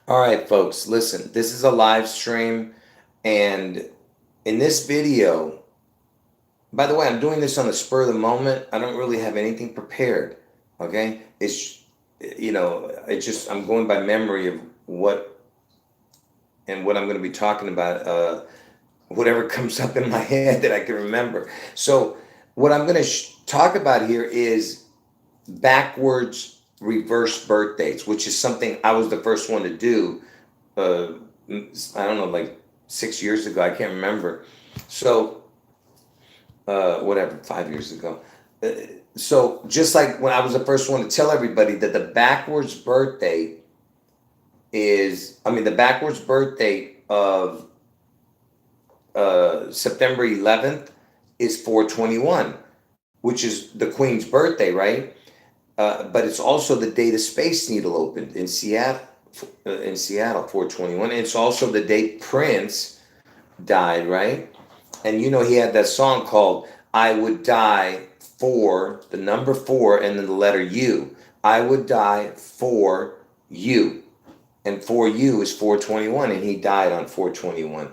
All right, folks, listen, this is a live stream, and in this video, by the way, I'm doing this on the spur of the moment. I don't really have anything prepared, okay? I'm going by memory of what I'm going to be talking about, whatever comes up in my head that I can remember. So, what I'm going to talk about here is backwards reverse birth dates, which is something I was the first one to do. Uh, I don't know, like 6 years ago. I can't remember. So, whatever, 5 years ago. Uh, so, just like when I was the first one to tell everybody that the backwards birth date the backwards birth date of September 11th is 421, which is the Queen's birthday, right? But it's also the day the Space Needle opened in Seattle, 421. And it's also the day Prince died, right? And he had that song called "I Would Die for," the number four, and then the letter U. I would die for you, and for you is 421, and he died on 421.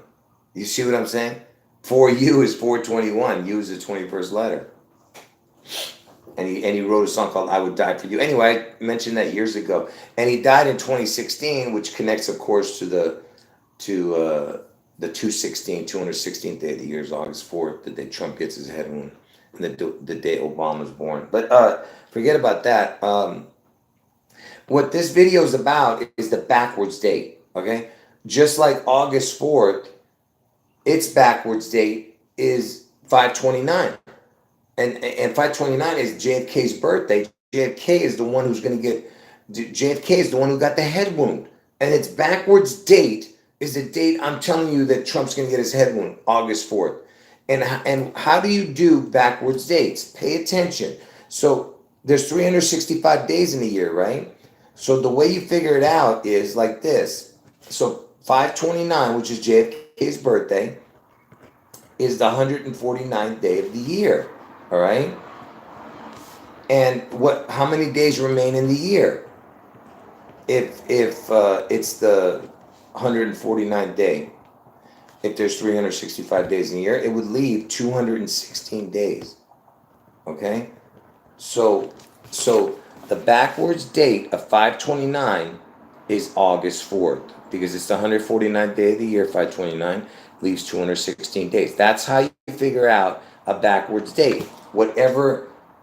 You see what I'm saying? For you is 421. U is the 21st letter. And he wrote a song called "I Would Die for You." Anyway, I mentioned that years ago, and he died in 2016, which connects, of course, to the 216th day of the year is August 4th, the day Trump gets his head wound, and the day Obama's born. But forget about that. What this video is about is the backwards date. Okay, just like August 4th, its backwards date is 529. And 529 is JFK's birthday. JFK is the one who's going to get. JFK is the one who got the head wound, and its backwards date is the date I'm telling you that Trump's going to get his head wound, August 4th. And how do you do backwards dates? Pay attention. So there's 365 days in a year, right? So the way you figure it out is like this. So 529, which is JFK's birthday, is the 149th day of the year. All right. And how many days remain in the year? If it's the 149th day, if there's 365 days in a year, it would leave 216 days. Okay? So the backwards date of 529 is August 4th, because it's the 149th day of the year. 529 leaves 216 days. That's how you figure out a backwards date.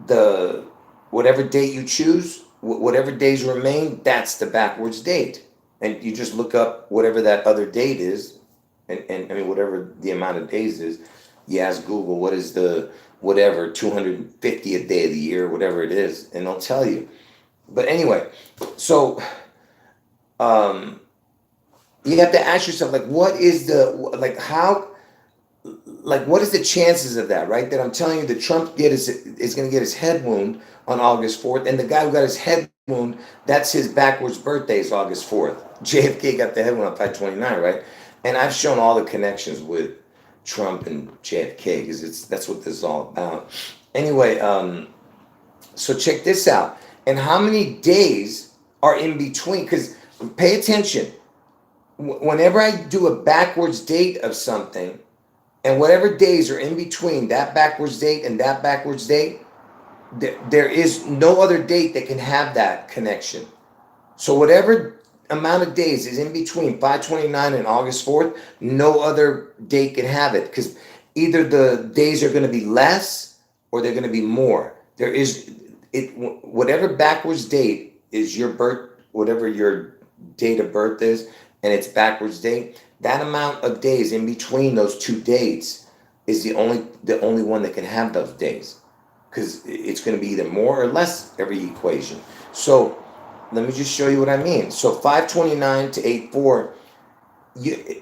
The whatever date you choose, whatever days remain, that's the backwards date. And you just look up whatever that other date is, and I mean, whatever the amount of days is. You ask Google, what is the whatever 250th day of the year, whatever it is, and they'll tell you. But anyway, so um, you have to ask yourself, like, what is the chances of that, right? That I'm telling you that Trump is going to get his head wound on August 4th, and the guy who got his head wound, that's his backwards birthday is August 4th. JFK got the head wound on 529, right? And I've shown all the connections with Trump and JFK, because that's what this is all about. Anyway, so check this out. And how many days are in between? Because pay attention. Whenever I do a backwards date of something, and whatever days are in between that backwards date and that backwards date, there is no other date that can have that connection. So whatever amount of days is in between 529 and August 4th, no other date can have it, because either the days are going to be less or they're going to be more. There is it whatever backwards date is your birth, whatever your date of birth is, and its backwards date, that amount of days in between those two dates is the only one that can have those days, because it's going to be either more or less every equation. So let me just show you what I mean. So 529 to 84, you,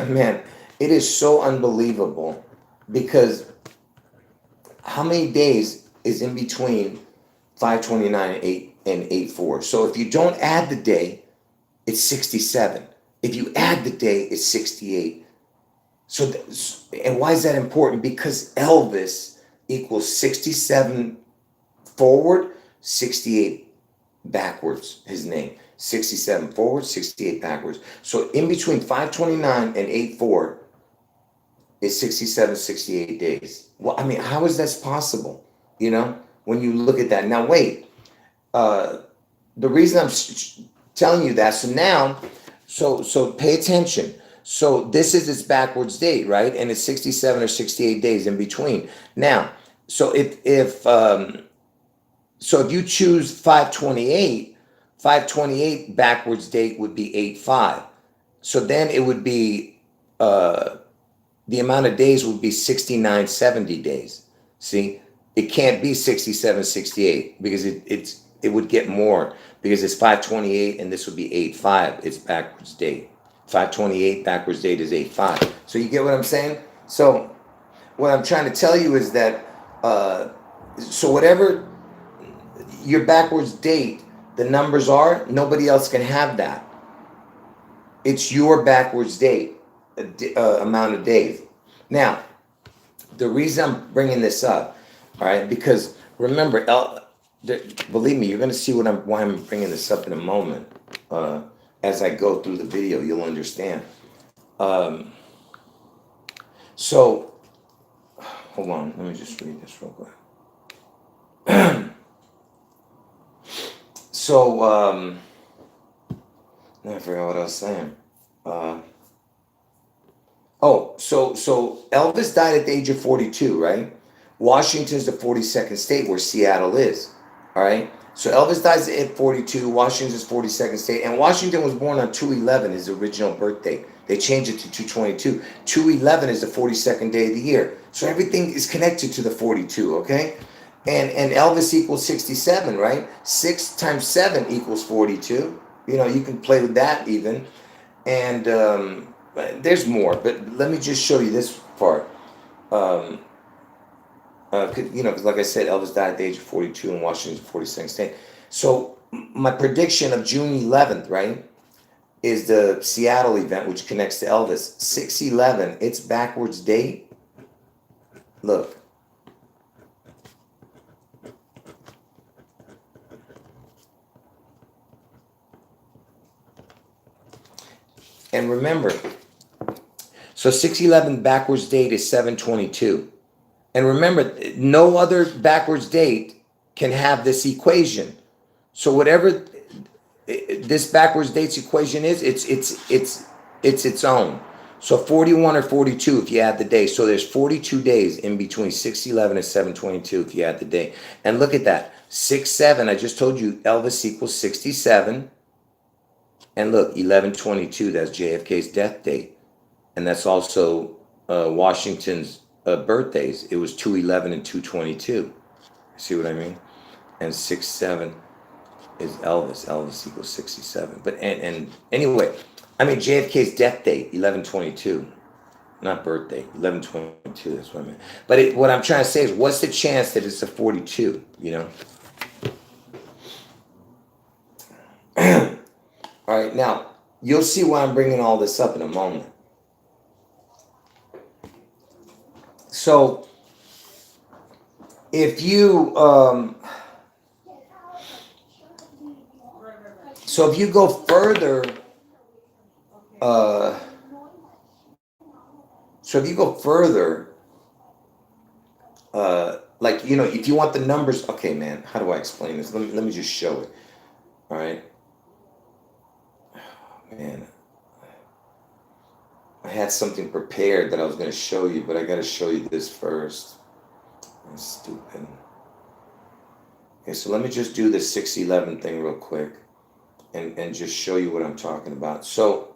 man, it is so unbelievable, because how many days is in between 529 and 84? So if you don't add the day, it's 67. If you add the day, it's 68. So, and why is that important? Because Elvis equals 67 forward, 68 backwards, his name. 67 forward, 68 backwards. So in between 529 and 84 is 67, 68 days. Well, I mean, how is that possible? You know, when you look at that. Now, wait. The reason I'm telling you that, so now, so pay attention. So this is its backwards date, right? And it's 67 or 68 days in between. Now, so if you choose 528, 528 backwards date would be 85. So then it would be the amount of days would be 69, 70 days. See, it can't be 67, 68 because it would get more because it's 528 and this would be 85. It's backwards date. 528 backwards date is 85. So you get what I'm saying? So what I'm trying to tell you is that so whatever your backwards date, the numbers are, nobody else can have that. It's your backwards date, amount of days. Now, the reason I'm bringing this up, all right, because remember, believe me, you're going to see why I'm bringing this up in a moment. As I go through the video, you'll understand. So, hold on, let me just read this real quick. So, I forgot what I was saying. So Elvis died at the age of 42, right? Washington's the 42nd state where Seattle is, all right? So Elvis dies at 42, Washington's 42nd state, and Washington was born on 2/11, his original birth date. They changed it to 2/22. 2/11 is the 42nd day of the year. So everything is connected to the 42, okay? And Elvis equals 67, right? 6 times 7 equals 42. You know, you can play with that even. And there's more, but let me just show you this part. You know, because like I said, Elvis died at the age of 42 and Washington's 42nd state. So my prediction of June 11th, right, is the Seattle event, which connects to Elvis. 6/11, its backwards date. Look. And remember, so 6/11 backwards date is 7/22. And remember, no other backwards date can have this equation. So whatever this backwards dates equation is, it's its own. So 41 or 42 if you add the day. So there's 42 days in between 6/11 and 7/22 if you add the day. And look at that. 6/7, I just told you Elvis equals 67. And look, 11/22, that's JFK's death date. And that's also Washington's birthdays. It was 2/11 and 2/22. See what I mean? And 6/7 is Elvis. Elvis equals 67. But and anyway, I mean JFK's death date, 11/22. Not birthday, 11/22, that's what I meant. But what I'm trying to say is, what's the chance that it's a 42, you know? All right, now, you'll see why I'm bringing all this up in a moment. So, if you, go further, like, you know, if you want the numbers, okay, man, how do I explain this? Let me just show it, all right? Man, I had something prepared that I was going to show you, but I got to show you this first. That's stupid. Okay, so let me just do the 6/11 thing real quick and just show you what I'm talking about. So,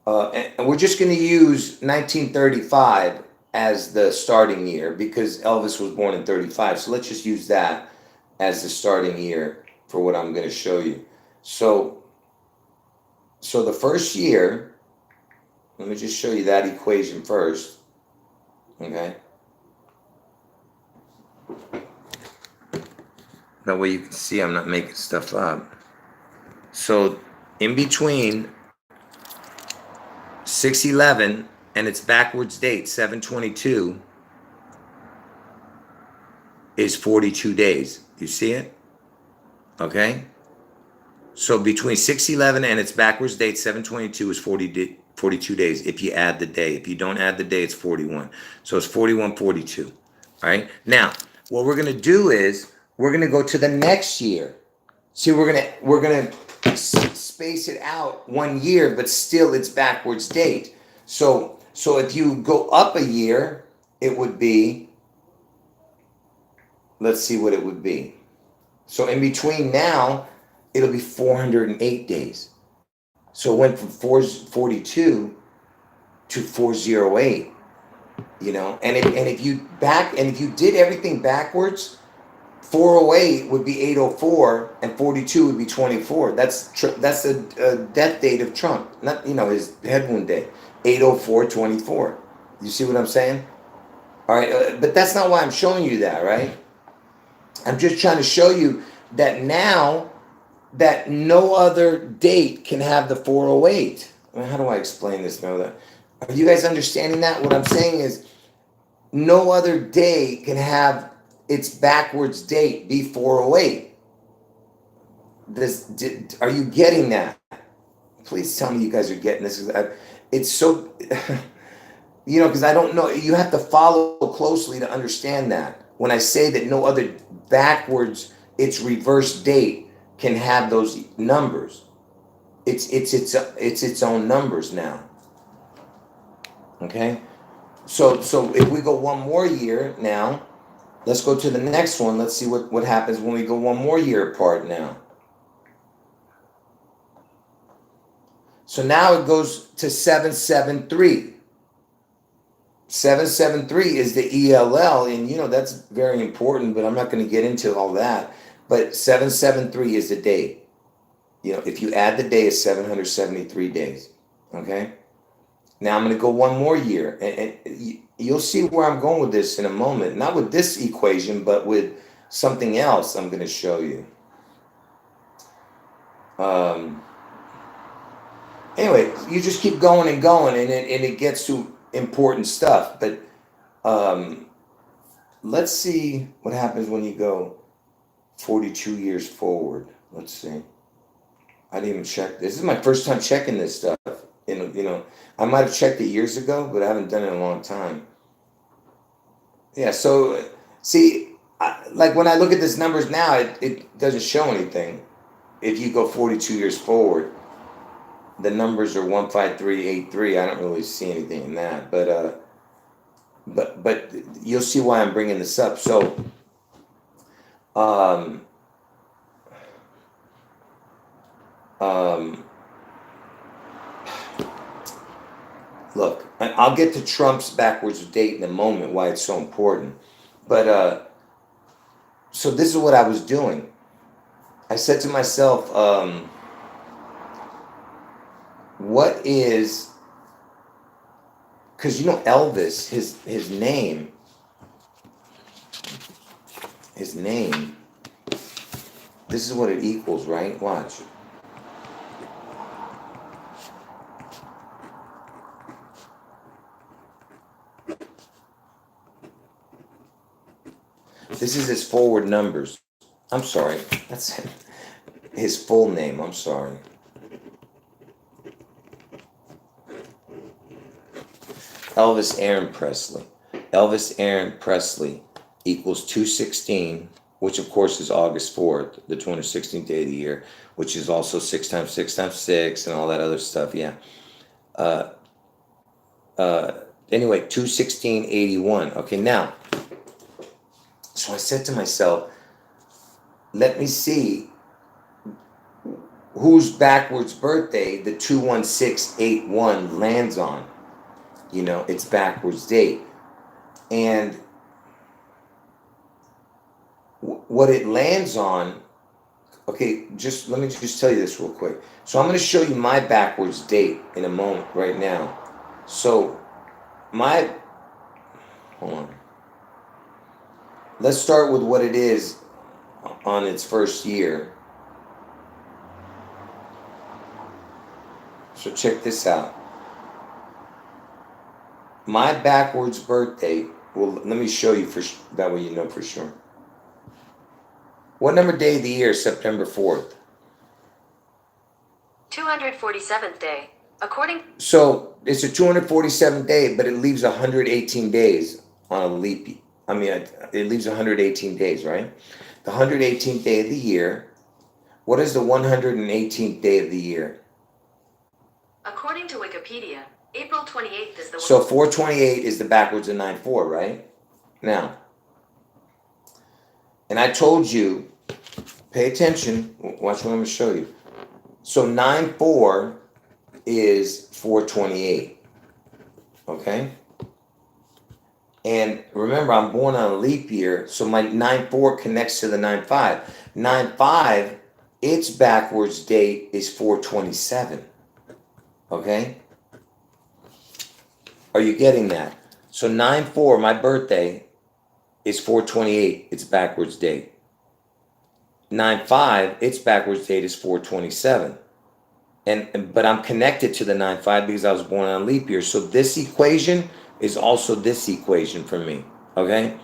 and we're just going to use 1935 as the starting year because Elvis was born in 35. So let's just use that as the starting year for what I'm going to show you. So the first year, let me just show you that equation first, okay? That way you can see I'm not making stuff up. So in between 6/11 and its backwards date, 7/22, is 42 days. You see it? Okay. So between 6/11 and its backwards date, 7/22 is 42 days if you add the day. If you don't add the day, it's 41. So it's 41/42. All right. Now, what we're going to do is we're going to go to the next year. See, we're gonna space it out 1 year, but still it's backwards date. So if you go up a year, it would be, let's see what it would be. So in between now, it'll be 408 days. So it went from 442 to 408. And if you did everything backwards, 408 would be 804, and 42 would be 24. That's the death date of Trump, not his head wound day, 804/24. You see what I'm saying? All right, but that's not why I'm showing you that, right? I'm just trying to show you that now that no other date can have the 408. I mean, how do I explain this? Are you guys understanding that? What I'm saying is, no other day can have its backwards date be 408. Are you getting that? Please tell me you guys are getting this. It's so, because I don't know. You have to follow closely to understand that. When I say that no other backwards, its reverse date can have those numbers. It's its own numbers now. Okay? So if we go one more year now, let's go to the next one. Let's see what happens when we go one more year apart now. So now it goes to 773. 773 is the ELL, and that's very important, but I'm not going to get into all that. But 773 is the date. If you add the day, it's 773 days. Okay? Now I'm going to go one more year, and you'll see where I'm going with this in a moment. Not with this equation, but with something else I'm going to show you. Anyway, you just keep going and going, and it gets to important stuff. But let's see what happens when you go 42 years forward. Let's see. I didn't even check. This is my first time checking this stuff. I might have checked it years ago, but I haven't done it in a long time. Yeah, so see, like when I look at these numbers now, it doesn't show anything. If you go 42 years forward, the numbers are 15383. I don't really see anything in that, but you'll see why I'm bringing this up. So, look, I'll get to Trump's backwards date in a moment, why it's so important. But so this is what I was doing. I said to myself, what is, because Elvis, his name, this is what it equals, right? Watch. This is his forward numbers. I'm sorry. That's his full name. I'm sorry. Elvis Aaron Presley. Elvis Aaron Presley equals 216, which of course is August 4th, the 216th day of the year, which is also 6 times 6 times 6 and all that other stuff. Yeah. Anyway, 21681. Okay, now. So I said to myself, let me see whose backwards birthday the 21681 lands on. Its backwards date. And what it lands on, okay, let me tell you this real quick. So I'm going to show you my backwards date in a moment right now. So hold on. Let's start with what it is on its first year. So check this out. My backwards birthday, well, let me show you that way you know for sure. What number day of the year is September 4th? 247th day. According. So it's a 247 day, but it leaves 118 days on a leap. I mean, it leaves 118 days, right? The 118th day of the year. What is the 118th day of the year? According to Wikipedia, April 28th is the. So 428 is the backwards of 94, right? Now, and I told you, pay attention. Watch what I'm going to show you. So 94 is 428. Okay? And remember, I'm born on a leap year, so my 94 connects to the 95. 95, its backwards date is 427. Okay? Are you getting that? So 94, my birthday, is 428, its backwards date. 95, its backwards date is 427. But I'm connected to the 95 because I was born on a leap year. So this equation is also this equation for me. Okay?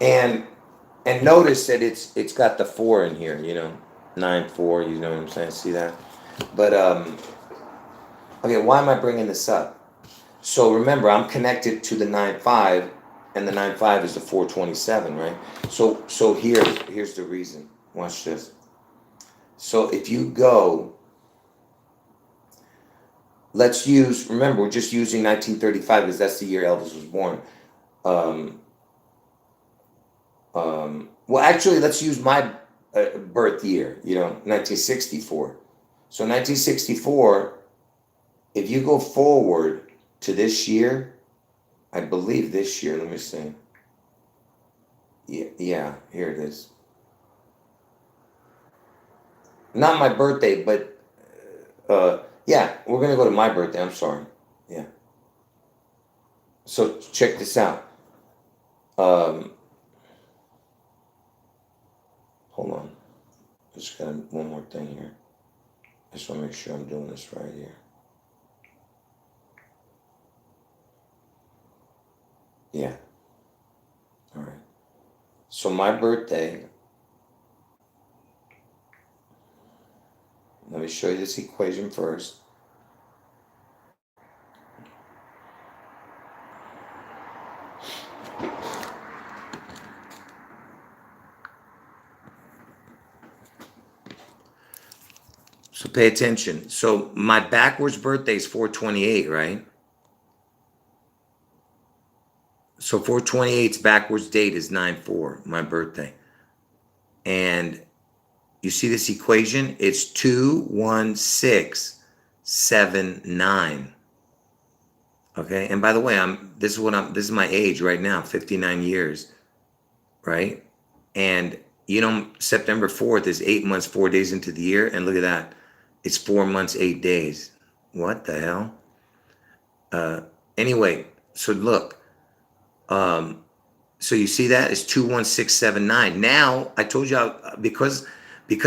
And notice that it's got the 4 in here, 9 4, you know what I'm saying? See that? But okay, why am I bringing this up? So remember, I'm connected to the 9-5, and the 9-5 is the 427, right? So here's the reason. Watch this. So if you go, remember, we're just using 1935 because that's the year Elvis was born. Well, actually, let's use my birth year, 1964. So 1964, if you go forward to this year, I believe this year, let me see. Yeah, here it is. Not my birthday, but yeah, we're gonna go to my birthday. I'm sorry. Yeah. So check this out. Hold on. Just got one more thing here. I just want to make sure I'm doing this right here. Yeah. All right. So my birthday. Let me show you this equation first. So pay attention. So my backwards birthday is 428, right? So 428's backwards date is 9-4, my birthday. And you see this equation? It's 21679. Okay? And by the way, this is my age right now, 59 years, right? And September 4th is 8 months, 4 days into the year, and look at that. It's 4 months, 8 days. What the hell? Anyway, so look. So you see that? It's 21679. Now, I told you because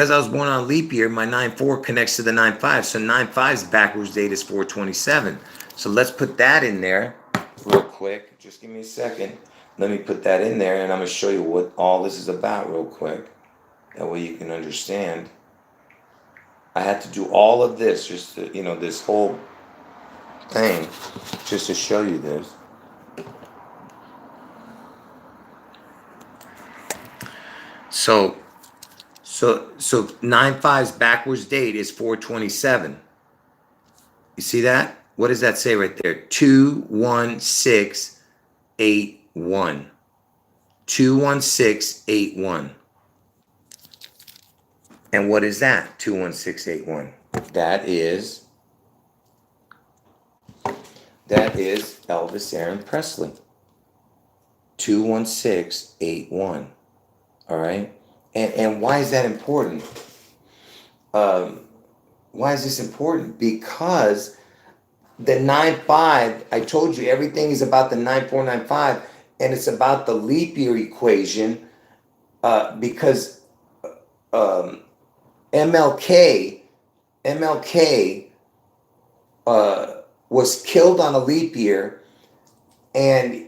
I was born on a leap year, my 9-4 connects to the 9-5. So 9-5's backwards date is 427. So let's put that in there real quick. Just give me a second. Let me put that in there, and I'm going to show you what all this is about real quick. That way you can understand. I had to do all of this, just to, this whole thing, just to show you this. So 9-5's backwards date is 427. You see that? What does that say right there? 21681. 21681. And what is that? 21681. That is Elvis Aaron Presley. 21681. All right? And why is that important? Why is this important? Because the 9-5, I told you everything is about the 9-4-9-5, and it's about the leap year equation, because MLK was killed on a leap year, and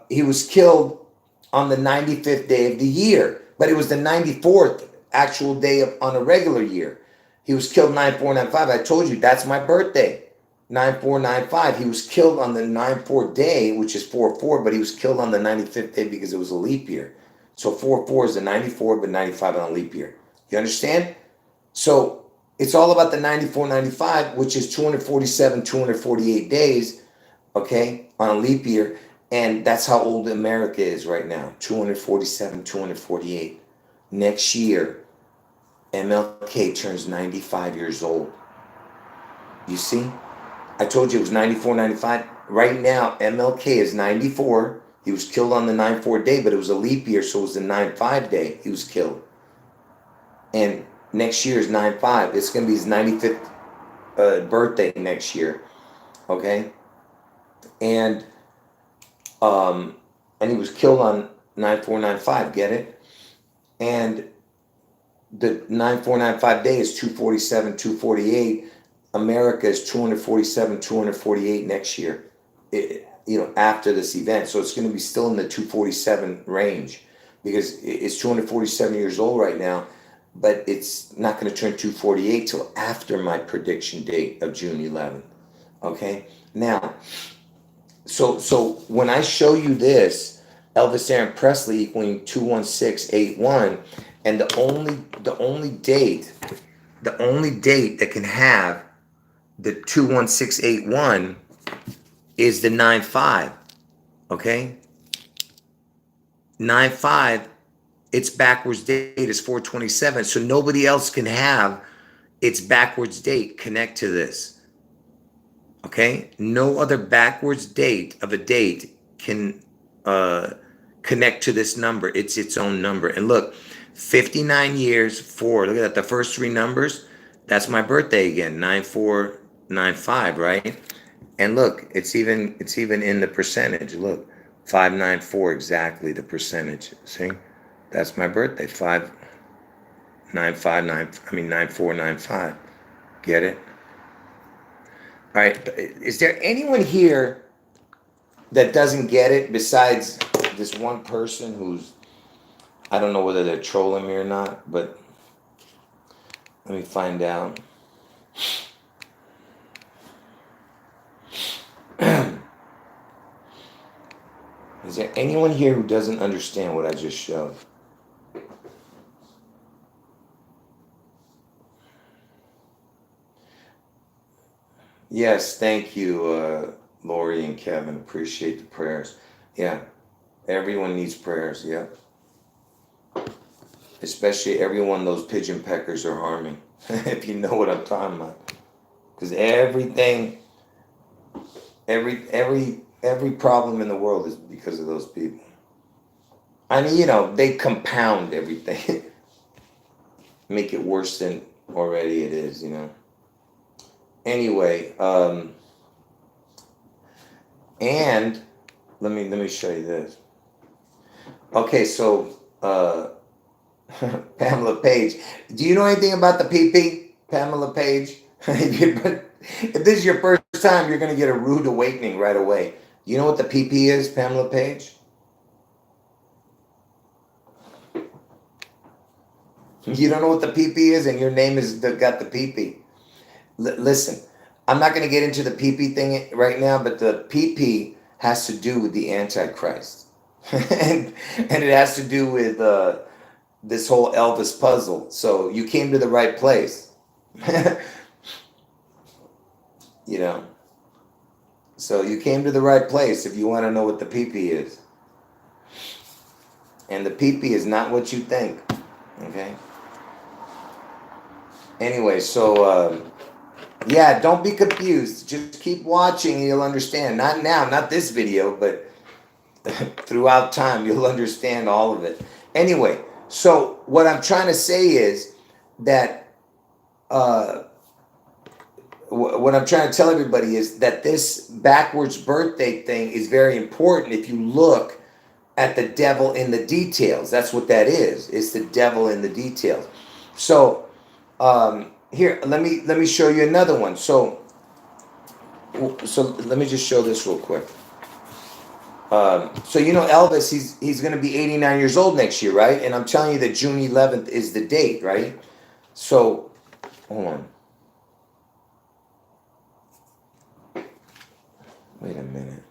he was killed on the 95th day of the year, but it was the 94th actual day on a regular year. He was killed 9495. I told you that's my birthday, 9495. He was killed on the 94 day, which is 44, but he was killed on the 95th day because it was a leap year. So 44 is the 94, but 95 on a leap year. You understand? So it's all about the 94, 95, which is 247, 248 days, okay, on a leap year. And that's how old America is right now, 247, 248. Next year, MLK turns 95 years old. You see? I told you it was 94, 95. Right now, MLK is 94. He was killed on the 94 day, but it was a leap year, so it was the 95 day he was killed. And next year is 95. It's going to be his 95th birthday next year, okay? And he was killed on 9495, get it? And the 9495 day is 247, 248. America is 247, 248 next year, after this event. So it's going to be still in the 247 range because it's 247 years old right now, but it's not going to turn 248 till after my prediction date of June 11th. Okay? Now, so when I show you this, Elvis Aaron Presley equaling 21681, and the only date that can have the 21681 is the 95. Okay? 95, its backwards date is 427, so nobody else can have its backwards date connect to this. Okay? No other backwards date of a date can connect to this number. It's its own number. And look, 59 years, 4. Look at that. The first three numbers, that's my birthday again, 9495, right? And look, it's even in the percentage. Look, 594 exactly the percentage. See? That's my birthday, 9495. Get it? All right. Is there anyone here that doesn't get it besides this one person who's, I don't know whether they're trolling me or not, but let me find out. Is there anyone here who doesn't understand what I just showed? Yes, thank you, Lori and Kevin. Appreciate the prayers. Yeah, everyone needs prayers. Yeah, especially everyone those pigeon peckers are harming. If you know what I'm talking about, because every problem in the world is because of those people. I mean, they compound everything, make it worse than already it is. Anyway, and let me show you this. Okay, so Pamela Page, do you know anything about the PP, Pamela Page? If this is your first time, you're going to get a rude awakening right away. You know what the PP is, Pamela Page? You don't know what the PP is, and your name is got the PP. Listen, I'm not going to get into the PP thing right now, but the PP has to do with the Antichrist. and it has to do with this whole Elvis puzzle. So you came to the right place. So you came to the right place if you want to know what the PP is. And the PP is not what you think. Okay? Anyway, so yeah, don't be confused. Just keep watching and you'll understand. Not now, not this video, but throughout time, you'll understand all of it. Anyway, so what I'm trying to say is that what I'm trying to tell everybody is that this backwards birthday thing is very important if you look at the devil in the details. That's what that is. It's the devil in the details. So here, let me show you another one. So let me just show this real quick. So you know Elvis, he's going to be 89 years old next year, right? And I'm telling you that June 11th is the date, right? So hold on. Wait a minute.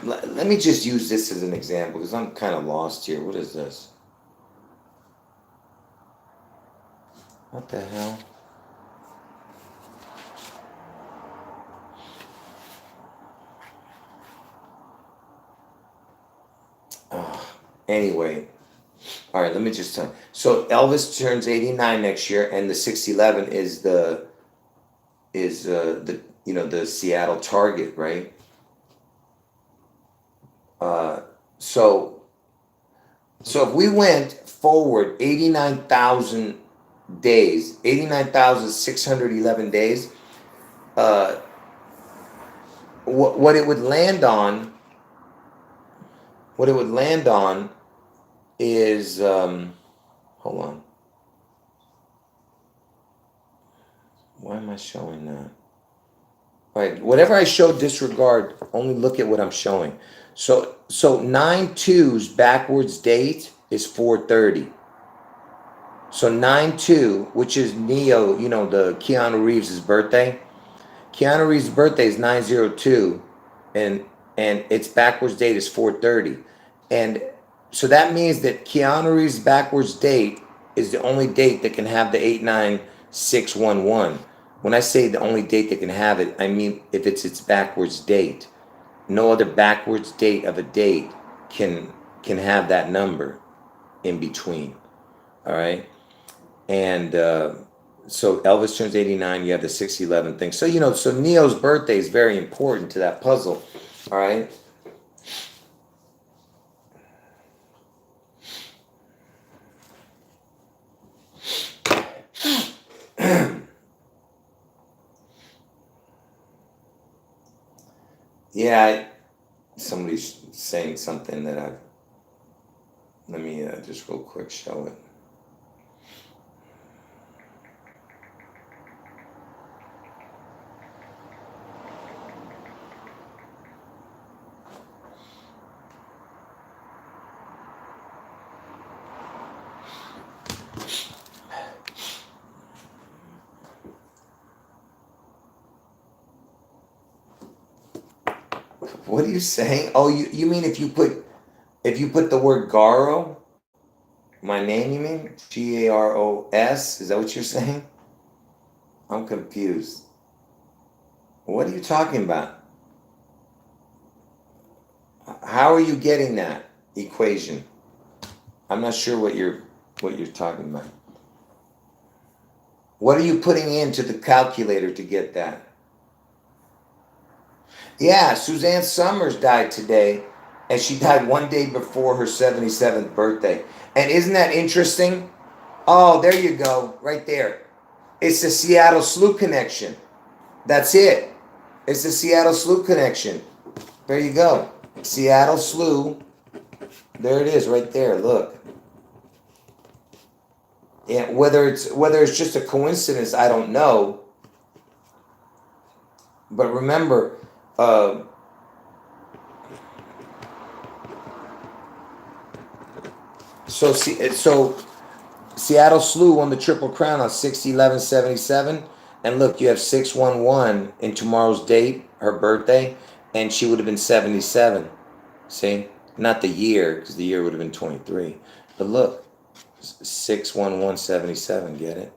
Let me just use this as an example because I'm kind of lost here. What is this? What the hell? Anyway, all right. Let me just tell you. So Elvis turns 89 next year, and the 611 is the the Seattle target, right? Uh, so so if we went forward 89,000 days, 89,611 days, uh, what it would land on, what it would land on is hold on. Why am I showing that? All right, whatever I show, disregard. Only look at what I'm showing. So 9/2's backwards date is 4:30. So 9/2, which is Neo, the Keanu Reeves' birthday. Keanu Reeves' birthday is 9/02, and its backwards date is 4:30. And so that means that Keanu Reeves' backwards date is the only date that can have the 89611. When I say the only date that can have it, I mean if it's its backwards date. No other backwards date of a date can have that number in between. All right. And so Elvis turns 89. You have the 611 thing. So so Neo's birthday is very important to that puzzle. All right. Yeah, somebody's saying something that I've. Let me just real quick show it. What are you saying? Oh, you mean if you put the word Garo, my name, you mean Garos? Is that what you're saying? I'm confused. What are you talking about? How are you getting that equation? I'm not sure what you're talking about. What are you putting into the calculator to get that? Yeah, Suzanne Summers died today, and she died one day before her 77th birthday. And isn't that interesting? Oh, there you go, right there. It's the Seattle Slough connection. That's it. It's the Seattle Slough connection. There you go. Seattle Slough. There it is, right there. Look. Yeah, whether it's just a coincidence, I don't know. But remember, uh, so Seattle Slew won the Triple Crown on 6/11/77, and look, you have 611 in tomorrow's date, her birthday, and she would have been 77. See, not the year, because the year would have been 23, but look, 6/11/77. Get it?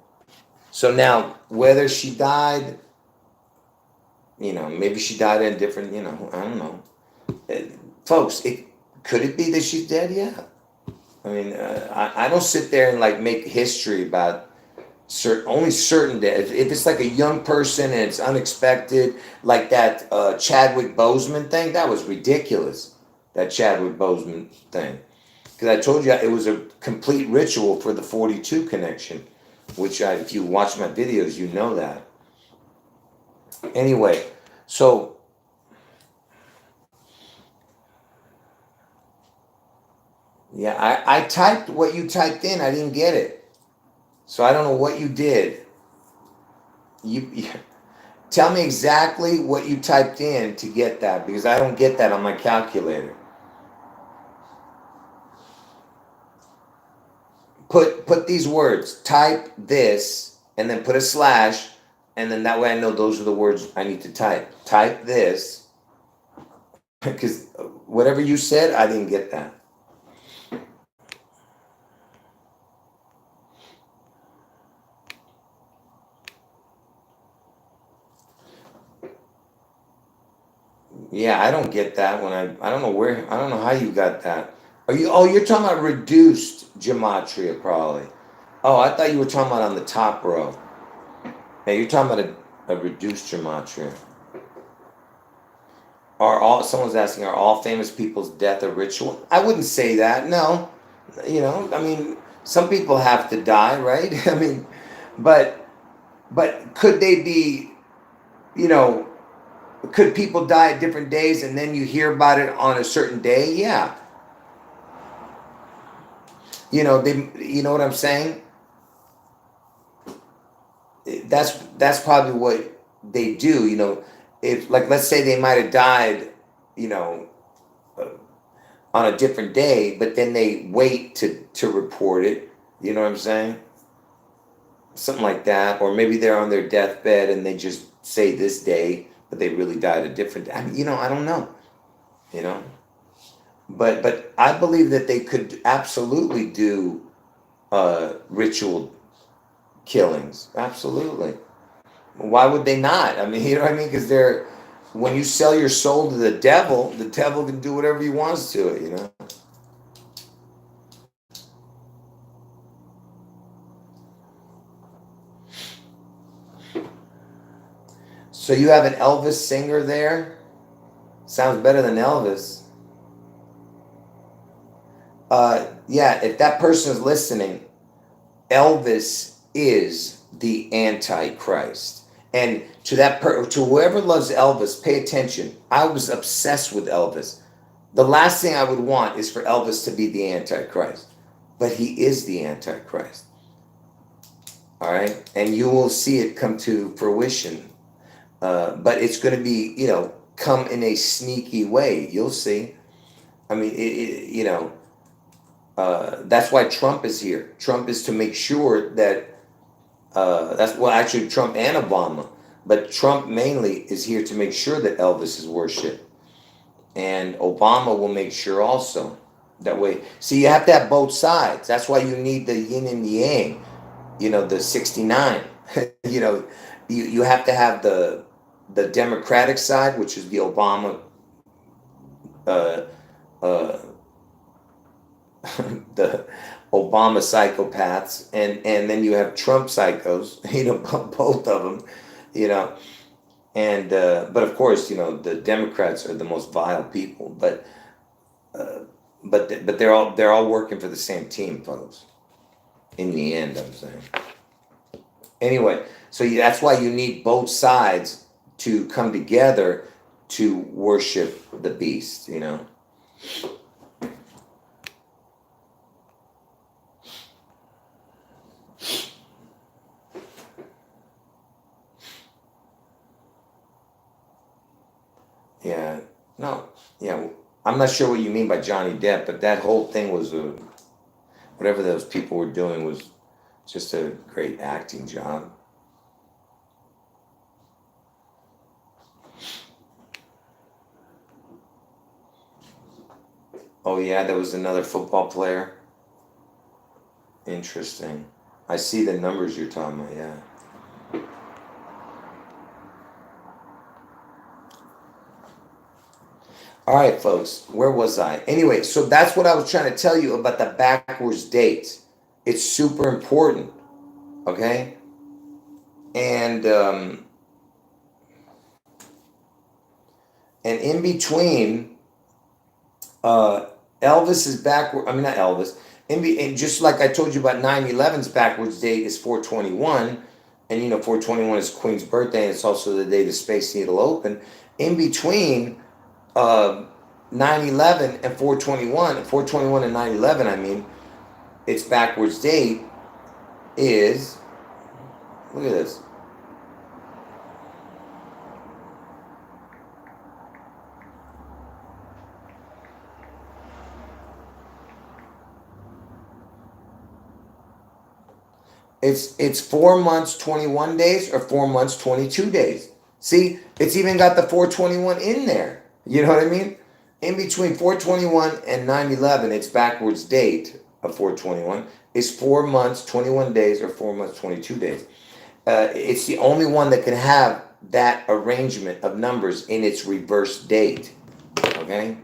So now, whether she died, maybe she died in a different, I don't know. Folks, could it be that she's dead? Yeah. I mean, I don't sit there and like make history about only certain deaths. If it's like a young person and it's unexpected, like that Chadwick Boseman thing, that was ridiculous. That Chadwick Boseman thing, because I told you it was a complete ritual for the 42 connection, which if you watch my videos, you know that. Anyway, so yeah, I typed what you typed in. I didn't get it. So I don't know what you did. You tell me exactly what you typed in to get that, because I don't get that on my calculator. Put these words. Type this and then put a slash, and then that way I know those are the words I need to type. Type this, because whatever you said, I didn't get that. Yeah, I don't get that when I don't know where, I don't know how you got that. You're talking about reduced gematria probably. Oh, I thought you were talking about on the top row. Yeah, you're talking about a reduced gematria. Someone's asking, are all famous people's death a ritual? I wouldn't say that, no. I mean, some people have to die, right? I mean, but could they be, you know, could people die at different days and then you hear about it on a certain day? Yeah. You know what I'm saying? That's probably what they do. If, like, let's say they might have died, you know, uh, on a different day, but then they wait to report it. You know what I'm saying? Something like that, or maybe they're on their deathbed and they just say this day, but they really died a different day. I mean, I don't know. You know, but I believe that they could absolutely do ritual killings. Absolutely. Why would they not? I mean, you know what I mean? Because when you sell your soul to the devil can do whatever he wants to it, So you have an Elvis singer there? Sounds better than Elvis. Yeah, if that person is listening, Elvis is the antichrist. And to whoever loves Elvis, pay attention. I was obsessed with Elvis. The last thing I would want is for Elvis to be the antichrist, but he is the antichrist. All right, and you will see it come to fruition. But it's going to be, come in a sneaky way. You'll see. I mean, that's why Trump is here. Trump is to make sure that actually Trump and Obama, but Trump mainly is here to make sure that Elvis is worshipped, and Obama will make sure also. That way, see, you have to have both sides. That's why you need the yin and the yang. The 69. You have to have the Democratic side, which is the Obama, uh, uh, the Obama psychopaths, and then you have Trump psychos. Both of them. You know, and but of course, the Democrats are the most vile people. Uh, but they're all working for the same team, folks. In the end, I'm saying. Anyway, so that's why you need both sides to come together to worship the beast. Yeah. No. Yeah. I'm not sure what you mean by Johnny Depp, but that whole thing was whatever those people were doing was just a great acting job. Oh yeah, there was another football player. Interesting. I see the numbers you're talking about. Yeah. All right, folks. Where was I? Anyway, so that's what I was trying to tell you about the backwards dates. It's super important. Okay. And in between, Elvis is backward. I mean, not Elvis. And just like I told you about 9/11's backwards date is 4/21, and 4/21 is Queen's birthday, and it's also the day the Space Needle opened. In between 9/11 and 4/21, 4/21 and 9/11, I mean, it's backwards date. is, look at this. It's 4 months, 21 days, or 4 months, 22 days. See, it's even got the 421 in there. You know what I mean? In between 421 and 9/11, its backwards date of 421 is 4 months, 21 days, or 4 months, 22 days. It's the only one that can have that arrangement of numbers in its reverse date. Okay?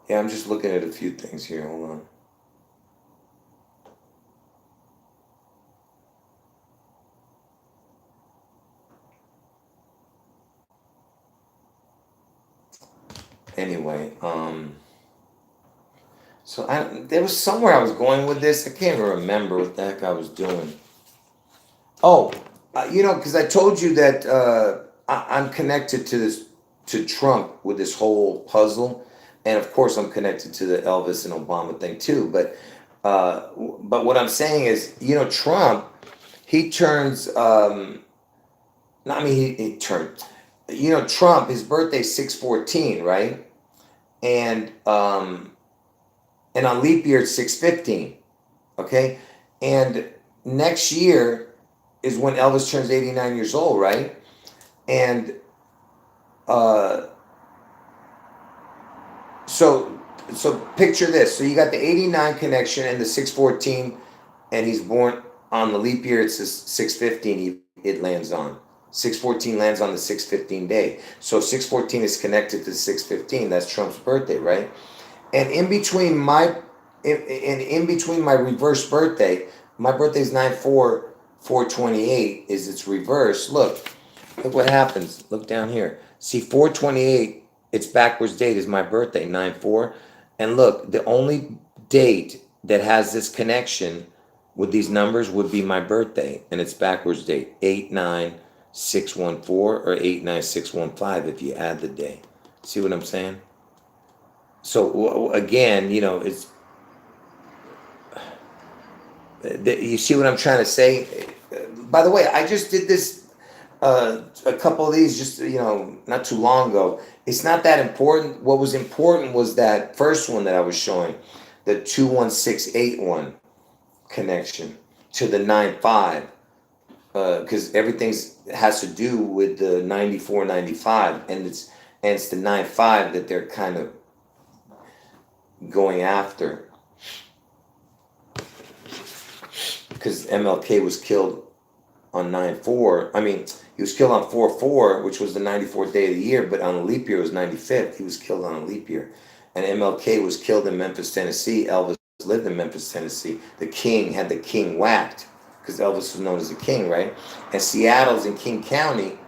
Yeah, I'm just looking at a few things here. Hold on. Anyway, so there was somewhere I was going with this. I can't even remember what the heck I was doing. Oh, because I told you that I'm connected to Trump with this whole puzzle, and of course I'm connected to the Elvis and Obama thing too. But what I'm saying is, Trump, he turns. No, I mean, he turned. Trump, his birthday's 6/14, right? And and on leap year it's 6/15. Okay, and next year is when Elvis turns 89 years old, right? And uh, so picture this. So you got the 89 connection and the 6/14, and he's born on the leap year. It's 6/15. It lands on 6/14 lands on the 6/15 day. So 6/14 is connected to 6/15. That's Trump's birthday, right? And in between my reverse birthday, my birthday is 9/4/428 is its reverse. Look what happens. Look down here. See, 428, its backwards date is my birthday, 9/4. And look, the only date that has this connection with these numbers would be my birthday, and its backwards date, 89614 or 89615 if you add the day. See what I'm saying? So again, it's you see what I'm trying to say. By the way, I just did this a couple of these just not too long ago. It's not that important. What was important was that first one that I was showing, the 21681 connection to the 95, because everything has to do with the 9495, and it's the 95 that they're kind of going after, because MLK was killed on 9/4. I mean, he was killed on 4/4, which was the 94th day of the year, but on a leap year it was 95th. He was killed on a leap year. And MLK was killed in Memphis, Tennessee. Elvis lived in Memphis, Tennessee. The king had the king whacked, because Elvis was known as the king, right? And Seattle's in King County,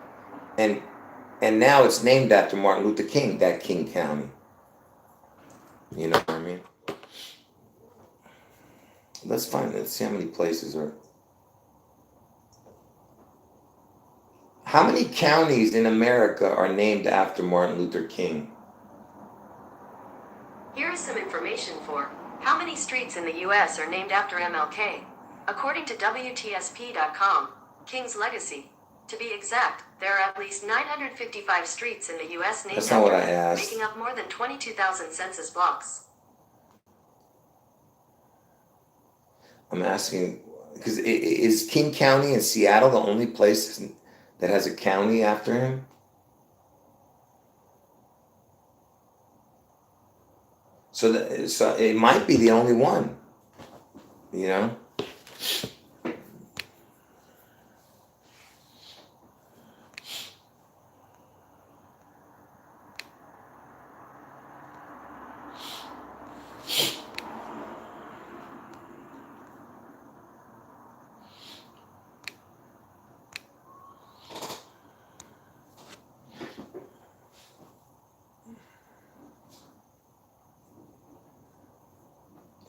and now it's named after Martin Luther King, that King County. You know what I mean? Let's see how many places are. How many counties in America are named after Martin Luther King? Here is some information for how many streets in the U.S. are named after MLK. According to WTSP.com, King's Legacy. To be exact, there are at least 955 streets in the U.S. named That's not what I after him, asked. making up more than 22,000 census blocks. I'm asking, because is King County in Seattle the only place that has a county after him? So it might be the only one, you know?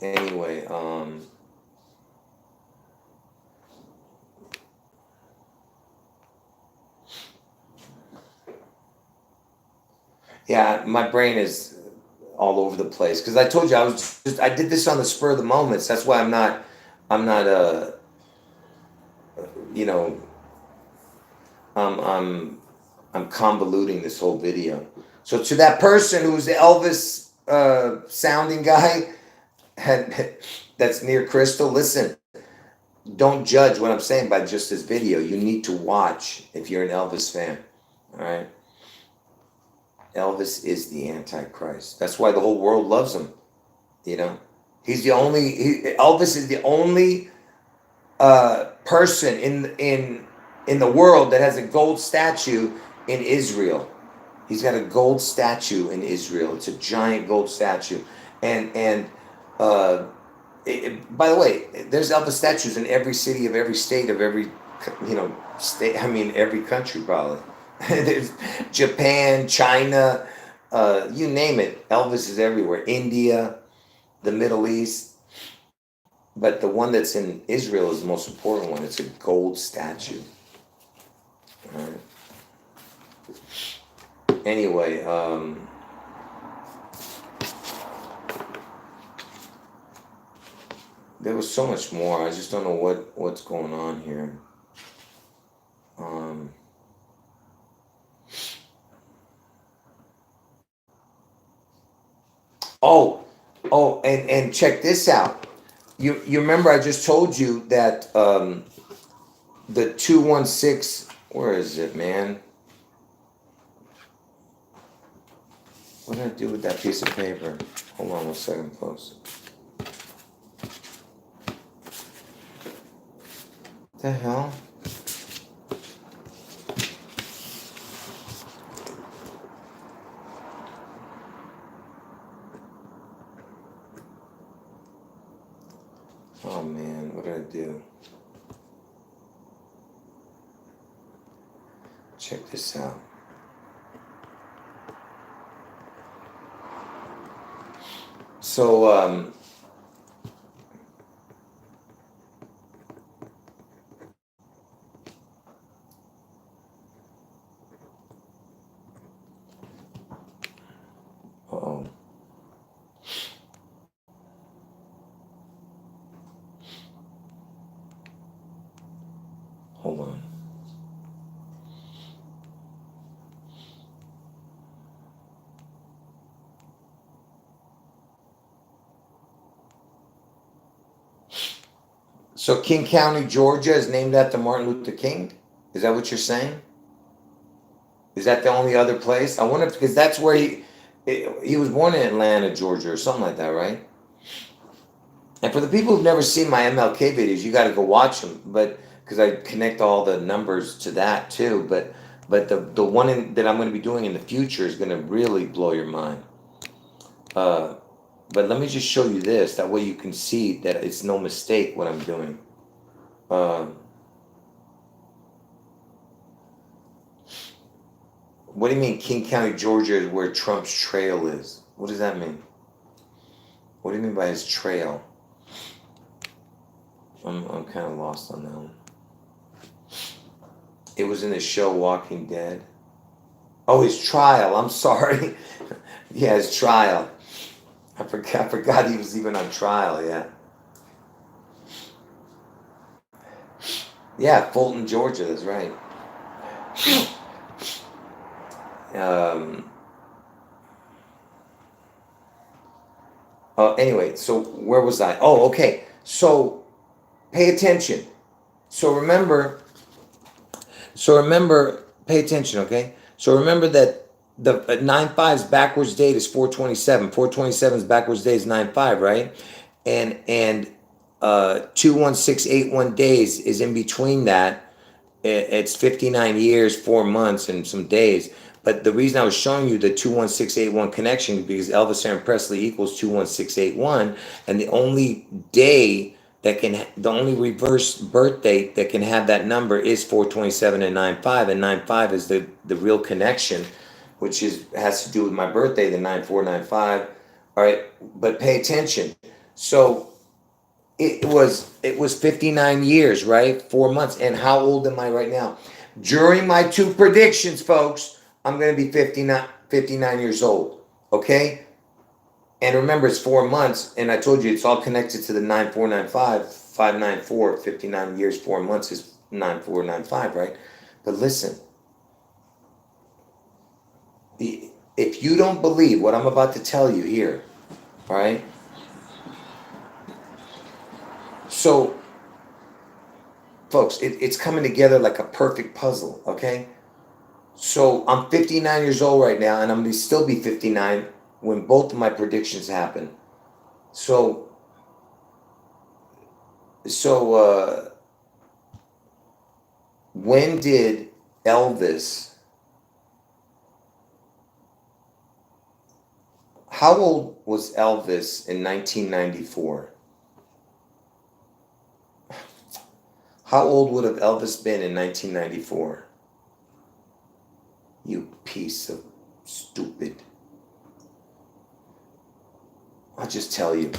Anyway, yeah, my brain is all over the place because I told you I did this on the spur of the moments. That's why I'm not you know I'm I'm I'm convoluting this whole video. So to that person who's the Elvis sounding guy had, that's near Crystal, listen, don't judge what I'm saying by just this video. You need to watch if you're an Elvis fan. All right. Elvis is the antichrist. That's why the whole world loves him. You know, Elvis is the only person in the world that has a gold statue in Israel. He's got a gold statue in Israel. It's a giant gold statue, and uh, by the way, there's Elvis statues in every city of every state of every state. I mean, every country probably. There's Japan, China, you name it. Elvis is everywhere. India, the Middle East. But the one that's in Israel is the most important one. It's a gold statue. All right. Anyway, there was so much more. I just don't know what's going on here. And check this out. You remember I just told you that the 216. Where is it, man? What did I do with that piece of paper? Hold on 1 second, folks. What the hell? Oh man, what did I do? Check this out. So, uh-oh. Hold on. So King County, Georgia is named after Martin Luther King? Is that what you're saying? Is that the only other place? I wonder because that's where he was born in Atlanta, Georgia, or something like that, right? And for the people who've never seen my MLK videos, you got to go watch them. But because I connect all the numbers to that too. But the one that I'm going to be doing in the future is going to really blow your mind. But let me just show you this. That way you can see that it's no mistake what I'm doing. What do you mean King County, Georgia is where Trump's trail is? What does that mean? What do you mean by his trail? I'm kind of lost on that one. It was in the show Walking Dead. Oh, his trial. I'm sorry. Yeah, his trial. I forgot he was even on trial, yeah. Yeah, Fulton, Georgia, that's right. Anyway, so where was I? Oh, okay. So pay attention. So remember, pay attention, okay? So remember that the 9/5's backwards date is 427. 427's backwards date is 9/5, right? And 21681 days is in between that. It's 59 years, 4 months, and some days. But the reason I was showing you the 21681 connection is because Elvis Aaron Presley equals 21681, and the only reverse birth date that can have that number is 427 and 9/5, and 9/5 is the real connection, which has to do with my birthday, the 9495. All right, but pay attention. So it was 59 years, right? 4 months. And how old am I right now? During my two predictions, folks, I'm going to be 59 years old. Okay? And remember, it's 4 months, and I told you it's all connected to the 9495, 594, 59 years, 4 months is 9495, right? But listen, if you don't believe what I'm about to tell you here, all right? So, folks, it's coming together like a perfect puzzle, okay? So I'm 59 years old right now, and I'm gonna still be 59 when both of my predictions happen. So, so when did Elvis? How old was Elvis in 1994? How old would have Elvis been in 1994? You piece of stupid. I'll just tell you.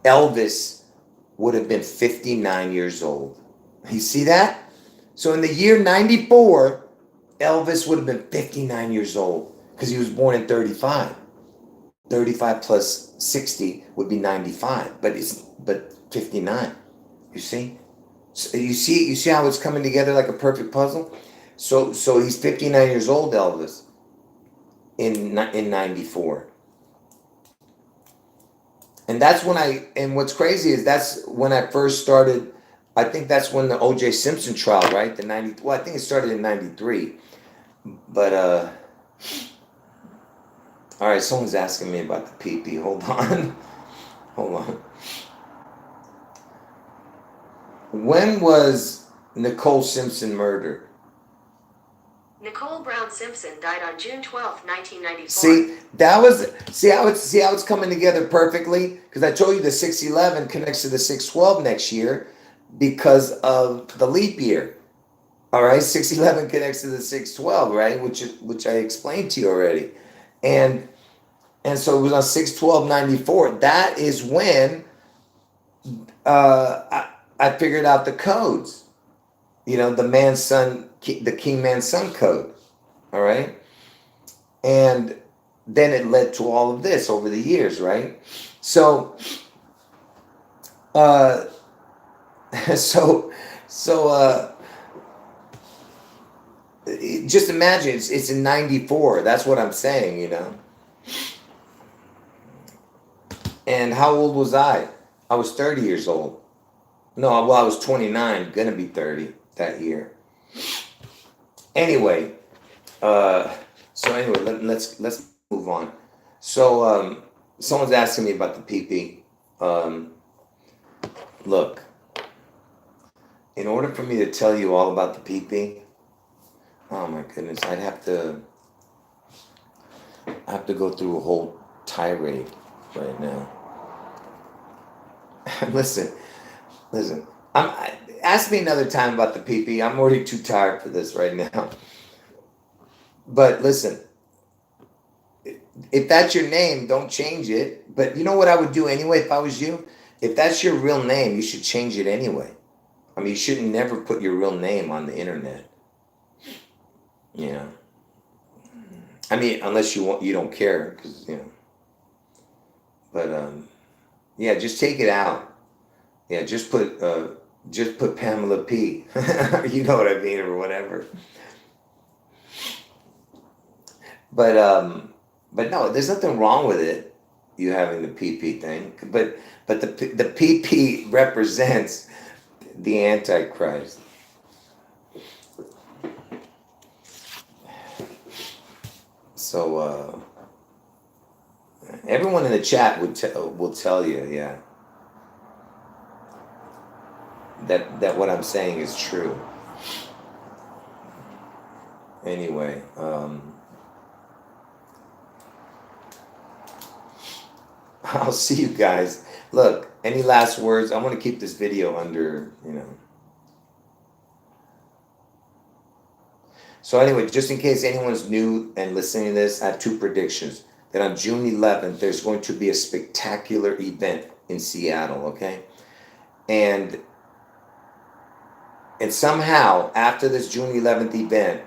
Elvis would have been 59 years old. You see that? So in the year 94, Elvis would have been 59 years old because he was born in 35. 35 plus 60 would be 95, but 59. You see? So you see how it's coming together like a perfect puzzle? So he's 59 years old, Elvis, in 94. And that's when and what's crazy is that's when I first started. I think that's when the O.J. Simpson trial, right? Well, I think it started in 93. But all right, someone's asking me about the PP. Hold on. Hold on. When was Nicole Simpson murdered? Nicole Brown Simpson died on June 12, 1994. See how it's coming together perfectly? Because I told you the 611 connects to the 612 next year because of the leap year. All right, 611 connects to the 612, right? Which I explained to you already. And so it was on 6/12/94. That is when I figured out the codes. You know, the king man son code. All right. And then it led to all of this over the years, right? So, uh, so, just imagine it's in 94. That's what I'm saying, you know. And how old was I? I was 30 years old. No, well, I was 29, gonna be 30 that year. Anyway, so anyway, let's move on. So someone's asking me about the PP. Look, in order for me to tell you all about the PP, oh my goodness, I have to go through a whole tirade right now. listen, listen. Ask me another time about the PP. I'm already too tired for this right now. But listen, if that's your name, don't change it. But you know what I would do anyway if I was you? If that's your real name, you should change it anyway. I mean, you should never put your real name on the internet. You know. I mean, unless you don't care, because you know. But yeah, just take it out. Yeah, just put Pamela P. You know what I mean, or whatever. But no, there's nothing wrong with it. You having the PP thing, but the PP represents the antichrist. So everyone in the chat will tell you, yeah, that what I'm saying is true. Anyway, I'll see you guys. Look, any last words? I want to keep this video under, you know. So anyway, just in case anyone's new and listening to this, I have two predictions. That on June 11th, there's going to be a spectacular event in Seattle, okay? And somehow after this June 11th event,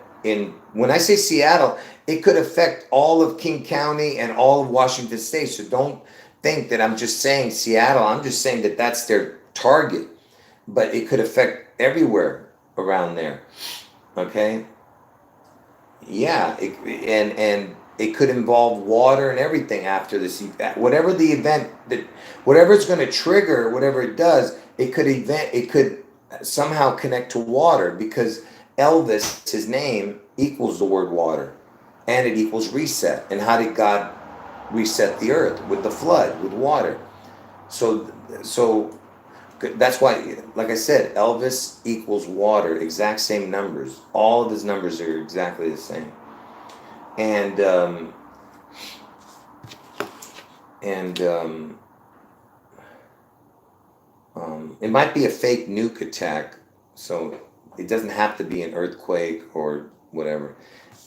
when I say Seattle, it could affect all of King County and all of Washington State. So don't think that I'm just saying Seattle. I'm just saying that that's their target, but it could affect everywhere around there. Okay? Yeah, and it could involve water and everything after this event. Whatever the event that, whatever it's going to trigger, whatever it does, it could somehow connect to water because Elvis, his name equals the word water, and it equals reset. And how did God reset the earth? With the flood, with water. So that's why, like I said, Elvis equals water, exact same numbers. All of his numbers are exactly the same. And and it might be a fake nuke attack, so it doesn't have to be an earthquake or whatever.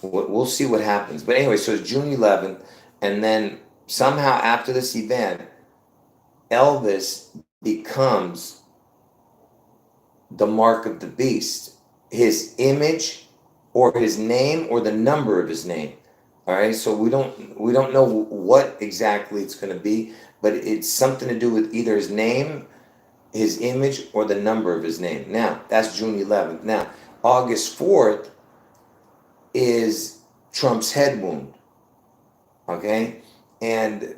We'll see what happens. But anyway, so it's June 11th, and then somehow after this event, Elvis becomes the mark of the beast, his image or his name or the number of his name. All right, so we don't know what exactly it's going to be, but it's something to do with either his name, his image, or the number of his name. Now that's June 11th. Now August 4th is Trump's head wound. Okay, and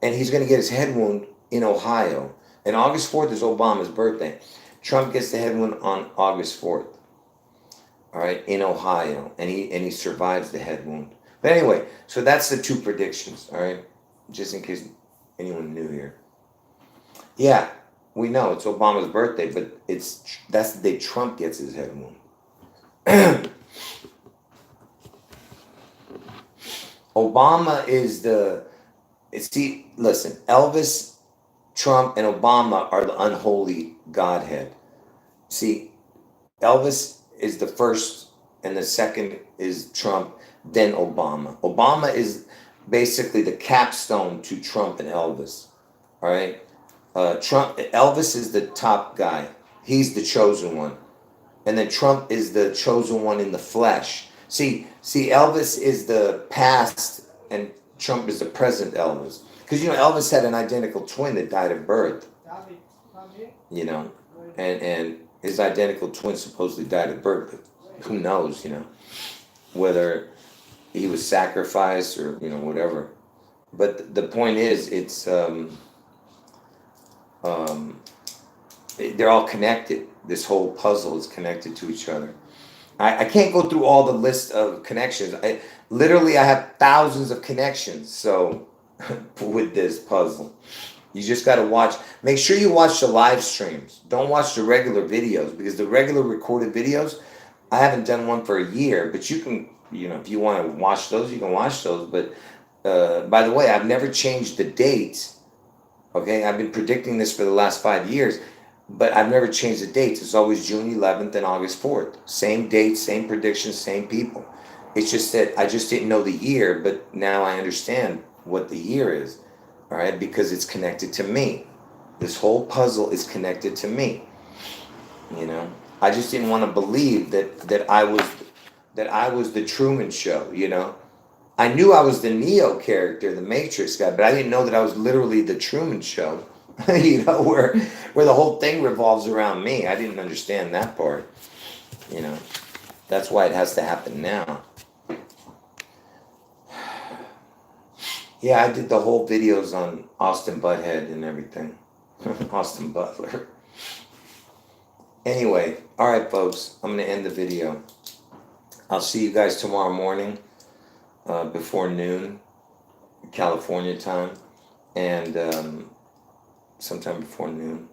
he's going to get his head wound in Ohio. And August 4th is Obama's birthday. Trump gets the head wound on August 4th. All right, in Ohio, and he survives the head wound. But anyway, so that's the two predictions. All right, just in case anyone new here. Yeah, we know it's Obama's birthday, but that's the day Trump gets his head wound. Obama is see, listen, Elvis, Trump, and Obama are the unholy Godhead. See, Elvis is the first, and the second is Trump, then Obama. Obama is basically the capstone to Trump and Elvis. All right, Elvis is the top guy. He's the chosen one, and then Trump is the chosen one in the flesh. See, Elvis is the past, and Trump is the present Elvis. Because Elvis had an identical twin that died of birth. You know, and his identical twin supposedly died of birth. But who knows? Whether he was sacrificed or whatever. But the point is, it's they're all connected. This whole puzzle is connected to each other. I can't go through all the list of connections. I have thousands of connections. So with this puzzle, you just got to watch. Make sure you watch the live streams. Don't watch the regular videos, because the regular recorded videos, I haven't done one for a year. But you can, if you want to watch those, you can watch those. But by the way, I've never changed the dates. Okay, I've been predicting this for the last 5 years. But I've never changed the dates. It's always June 11th and August 4th. Same dates, same predictions, same people. It's just that I just didn't know the year, but now I understand what the year is. All right, because it's connected to me. This whole puzzle is connected to me. I just didn't want to believe that I was the Truman Show. I knew I was the Neo character, the Matrix guy, but I didn't know that I was literally the Truman Show. Where the whole thing revolves around me. I didn't understand that part. That's why it has to happen now. Yeah, I did the whole videos on Austin Butthead and everything. Austin Butler. Anyway, all right, folks, I'm going to end the video. I'll see you guys tomorrow morning before noon, California time, and sometime before noon.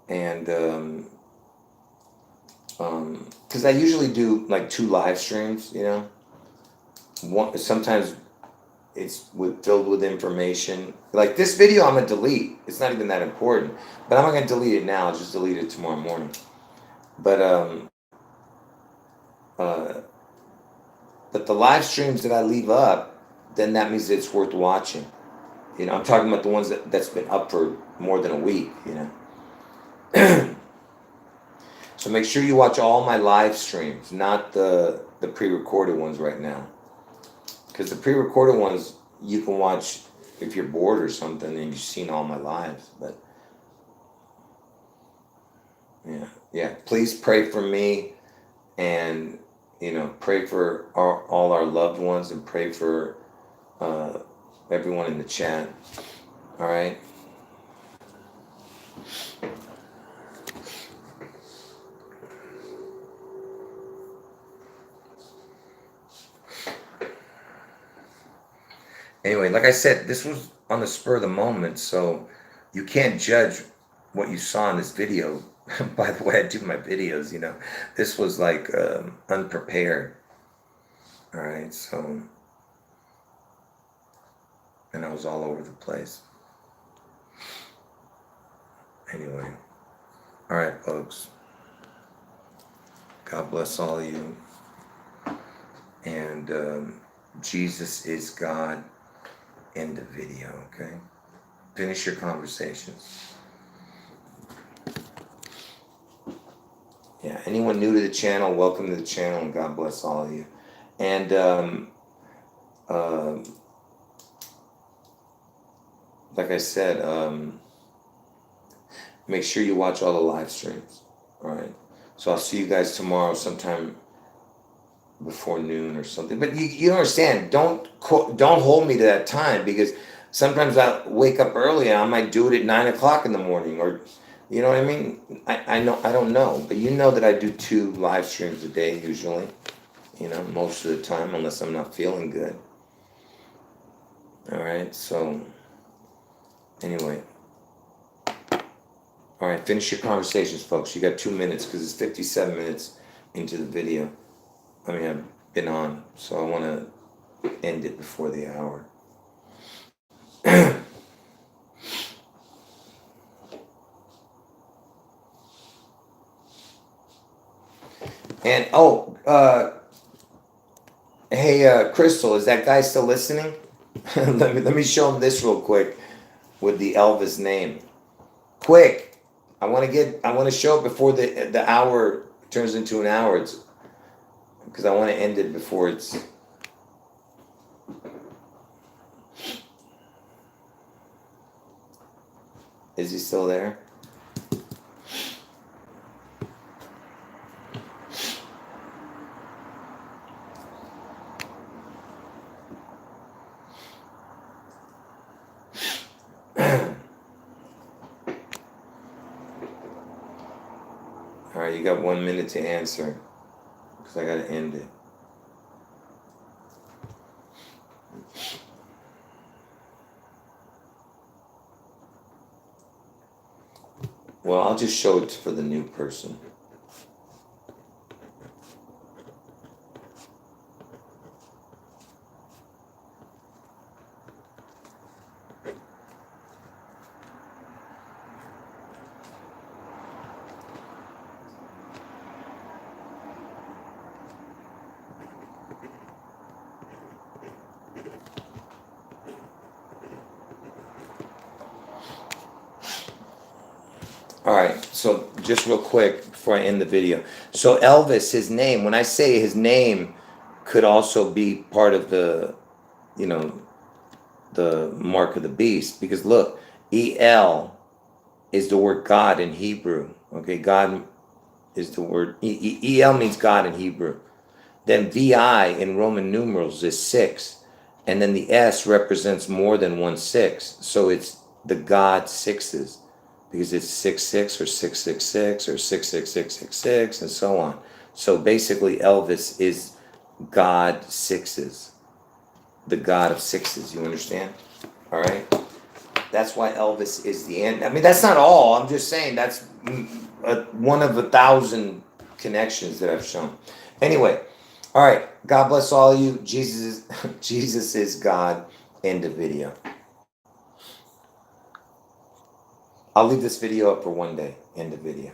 And because I usually do like 2 live streams, sometimes it's filled with information. Like this video I'm gonna delete. It's not even that important, but I'm not gonna delete it now. I'll just delete it tomorrow morning. But but the live streams that I leave up, then that means it's worth watching. You know, I'm talking about the ones that's been up for more than a week, you know. So make sure you watch all my live streams, not the pre-recorded ones right now. Because the pre-recorded ones you can watch if you're bored or something and you've seen all my lives. But yeah. Please pray for me, and pray for all our loved ones, and pray for uh, everyone in the chat. All right. Anyway, like I said, this was on the spur of the moment, so you can't judge what you saw in this video. By the way, I do my videos, This was like unprepared. All right, so, and I was all over the place. Anyway, all right, folks. God bless all of you. And Jesus is God. End the video, okay? Finish your conversations. Yeah, anyone new to the channel, welcome to the channel, and God bless all of you. And like I said, make sure you watch all the live streams. All right. So I'll see you guys tomorrow sometime before noon or something. But you understand, don't hold me to that time, because sometimes I wake up early and I might do it at 9 o'clock in the morning, or you know what I mean? I don't know, but you know that I do 2 live streams a day usually, most of the time, unless I'm not feeling good. All right, so anyway. All right, finish your conversations, folks. You got 2 minutes, because it's 57 minutes into the video. I mean, I've been on, so I want to end it before the hour. And hey, Crystal, is that guy still listening? let me show him this real quick with the Elvis name. Quick, I want to show it before the hour turns into an hour. Because I want to end it before it's. Is he still there? All right, you got 1 minute to answer, because I got to end it. Well, I'll just show it for the new person. All right, so just real quick before I end the video. So Elvis, his name, when I say his name, could also be part of the mark of the beast, because look, El is the word God in Hebrew. Okay, God is the word, El means God in Hebrew. Then VI in Roman numerals is 6. And then the S represents more than 1 6. So it's the God sixes, because it's 6 or 666 or 66666 and so on. So basically Elvis is God sixes, the God of sixes. You understand? All right. That's why Elvis is the end. I mean, that's not all. I'm just saying that's one of 1,000 connections that I've shown. Anyway, all right. God bless all of you. Jesus is God. End of video. I'll leave this video up for one day. End of video.